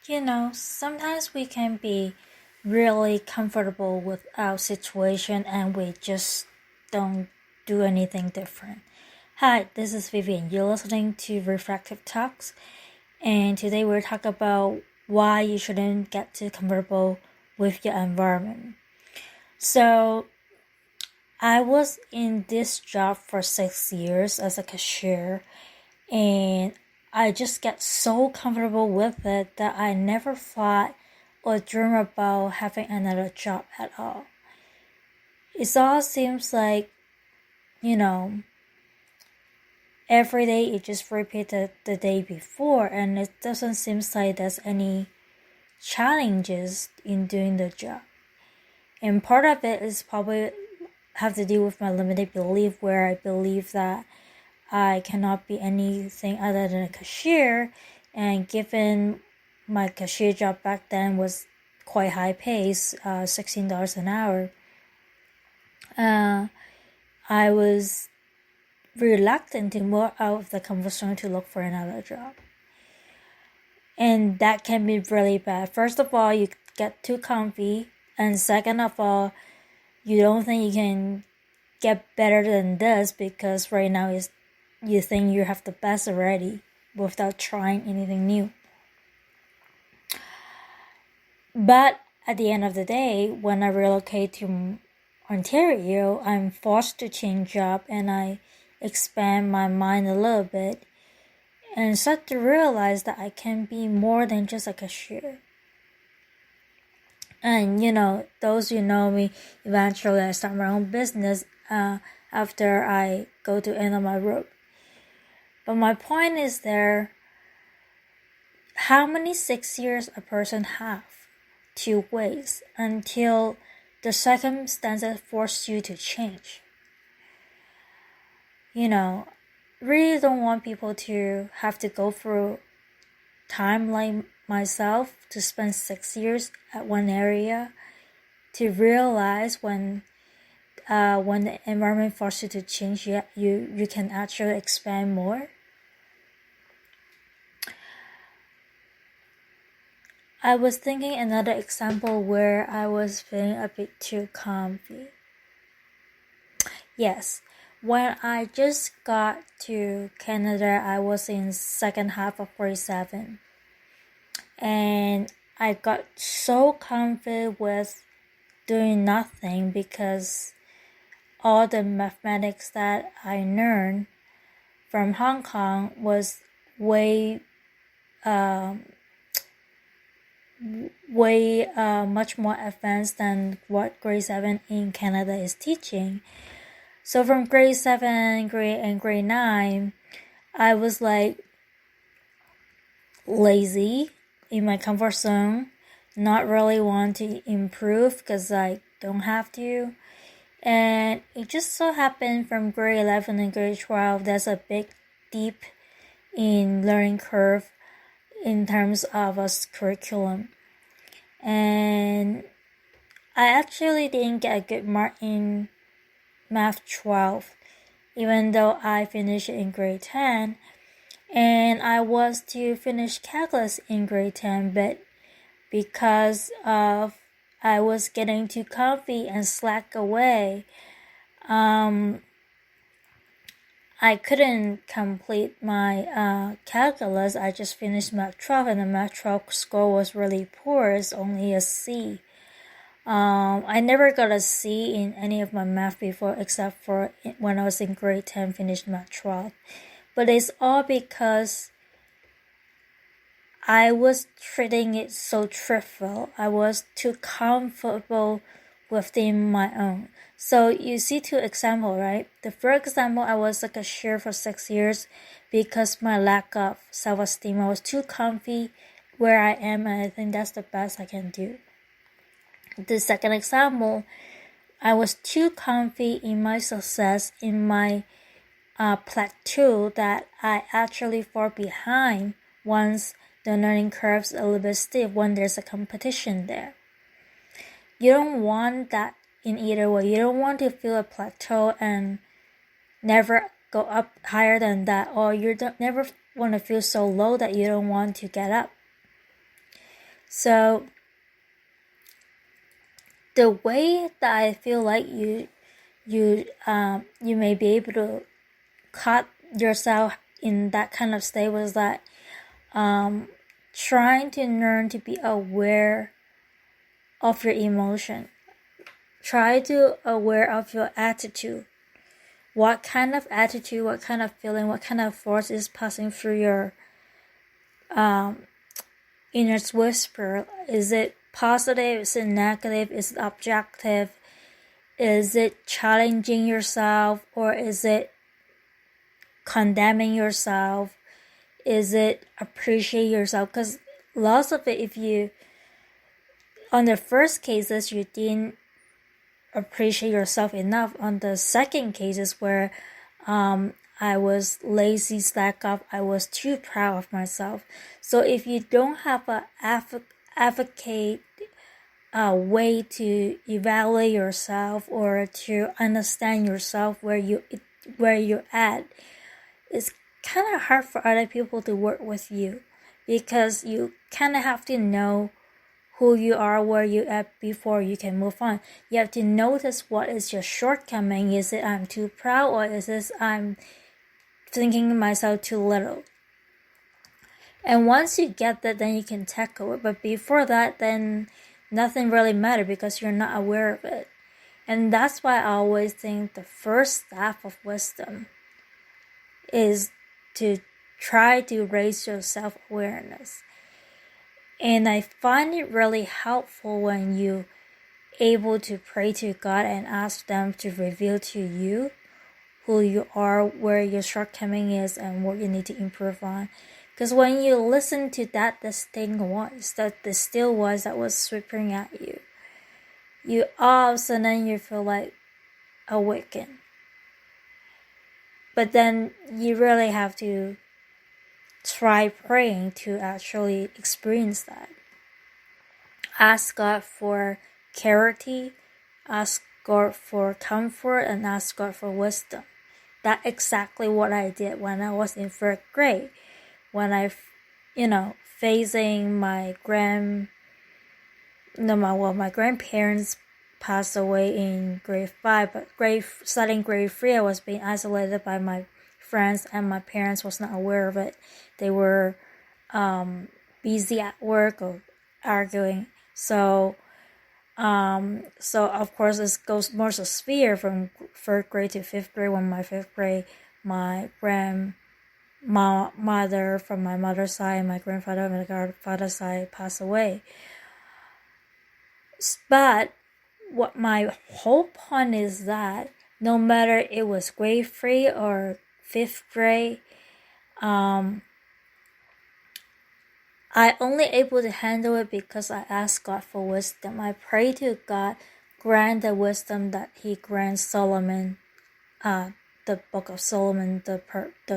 Sometimes we can be really comfortable with our situation and we just don't do anything different. Hi, this is Vivian. You're listening to Reflective Talks, and today we're talking about why you shouldn't get too comfortable with your environment. So, I was in this job for 6 years as a cashier, and I just get so comfortable with it that I never thought or dream about having another job at all. It all seems like, every day it just repeated the day before, and it doesn't seem like there's any challenges in doing the job. And part of it is probably have to do with my limited belief, where I believe that I cannot be anything other than a cashier, and given my cashier job back then was quite high pace, $16 an hour, I was reluctant to move out of the comfort zone to look for another job. And that can be really bad. First of all, you get too comfy, and second of all, you don't think you can get better than this because right now you think you have the best already without trying anything new. But at the end of the day, when I relocate to Ontario, I'm forced to change job and I expand my mind a little bit and start to realize that I can be more than just a cashier. And those who know me, eventually I start my own business after I go to end of my rope. But my point is how many 6 years a person have to wait until the circumstances force you to change? Really don't want people to have to go through time like myself to spend 6 years at one area to realize when the environment forces you to change, you can actually expand more. I was thinking another example where I was feeling a bit too comfy. Yes, when I just got to Canada, I was in second half of grade 7. And I got so comfy with doing nothing because all the mathematics that I learned from Hong Kong was way much more advanced than what grade 7 in Canada is teaching. So from grade 7 and grade 9, I was like lazy in my comfort zone, not really want to improve because I don't have to. And it just so happened from grade 11 and grade 12, there's a big deep in learning curve in terms of a curriculum. And I actually didn't get a good mark in Math 12, even though I finished it in grade 10. And I was to finish calculus in grade 10, but because of I was getting too comfy and slack away, I couldn't complete my calculus. I just finished Math 12, and the Math 12 score was really poor. It's only a C. I never got a C in any of my math before, except for when I was in grade 10, finished Math 12. But it's all because I was treating it so trivial. I was too comfortable within my own. So you see two examples, right? The first example, I was a cashier for 6 years because my lack of self-esteem. I was too comfy where I am, and I think that's the best I can do. The second example, I was too comfy in my success, in my plateau, that I actually fall behind once the learning curve's a little bit stiff, when there's a competition there. You don't want that in either way. You don't want to feel a plateau and never go up higher than that, or you don't never want to feel so low that you don't want to get up. So the way that I feel like you may be able to caught yourself in that kind of state was that trying to learn to be aware of your emotion. Try to aware of your attitude. What kind of attitude, what kind of feeling, what kind of force is passing through your inner whisper? Is it positive? Is it negative? Is it objective? Is it challenging yourself, or is it condemning yourself? Is it appreciate yourself? Because lots of it, if you, on the first cases, you didn't appreciate yourself enough. On the second cases where I was lazy, slack off, I was too proud of myself. So if you don't have a advocate way to evaluate yourself or to understand yourself where you're at, it's kind of hard for other people to work with you, because you kind of have to know who you are, where you at before you can move on. You have to notice what is your shortcoming. Is it I'm too proud, or is this I'm thinking myself too little? And once you get that, then you can tackle it. But before that, then nothing really matters because you're not aware of it. And that's why I always think the first step of wisdom is to try to raise your self-awareness. And I find it really helpful when you able to pray to God and ask them to reveal to you who you are, where your shortcoming is, and what you need to improve on. Because when you listen to that distinct voice, that the still voice that was sweeping at you, you all of a sudden you feel like awakened. But then you really have to try praying to actually experience that. Ask God for clarity, ask God for comfort, and ask God for wisdom. That's exactly what I did when I was in 3rd grade. When I, facing my grandparents passed away in grade 5, but starting grade 3, I was being isolated by my friends, and my parents was not aware of it. They were busy at work or arguing. So of course it goes more severe from 3rd grade to 5th grade. When my 5th grade, my grandmother from my mother's side, my grandfather from my grandfather's side passed away. But what my whole point is that no matter it was grade 3 or 5th grade, I only able to handle it because I asked God for wisdom. I pray to God, grant the wisdom that He grants Solomon, the book of Solomon, the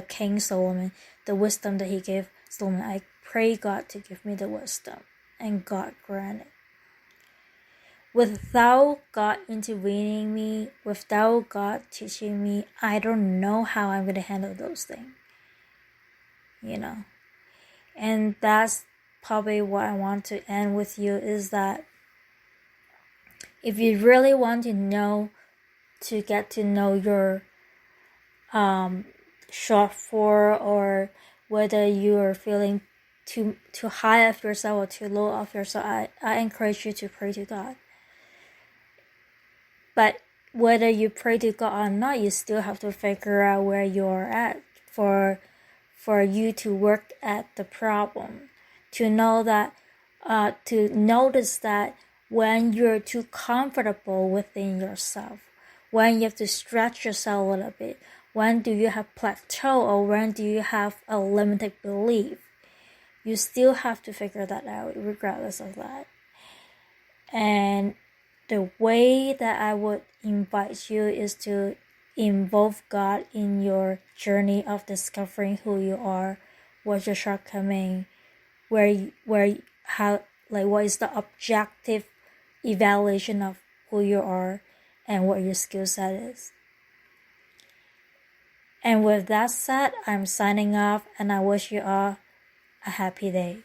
King Solomon, the wisdom that He gave Solomon. I pray God to give me the wisdom, and God granted. Without God intervening me, without God teaching me, I don't know how I'm going to handle those things. And that's probably what I want to end with you, is that if you really want to get to know your shortfall, or whether you are feeling too high of yourself or too low of yourself, I encourage you to pray to God. But whether you pray to God or not, you still have to figure out where you're at for you to work at the problem. To know that, to notice that when you're too comfortable within yourself, when you have to stretch yourself a little bit, when do you have plateau, or when do you have a limited belief, you still have to figure that out regardless of that. And the way that I would invite you is to involve God in your journey of discovering who you are, what's your shortcoming, what is the objective evaluation of who you are, and what your skill set is. And with that said, I'm signing off, and I wish you all a happy day.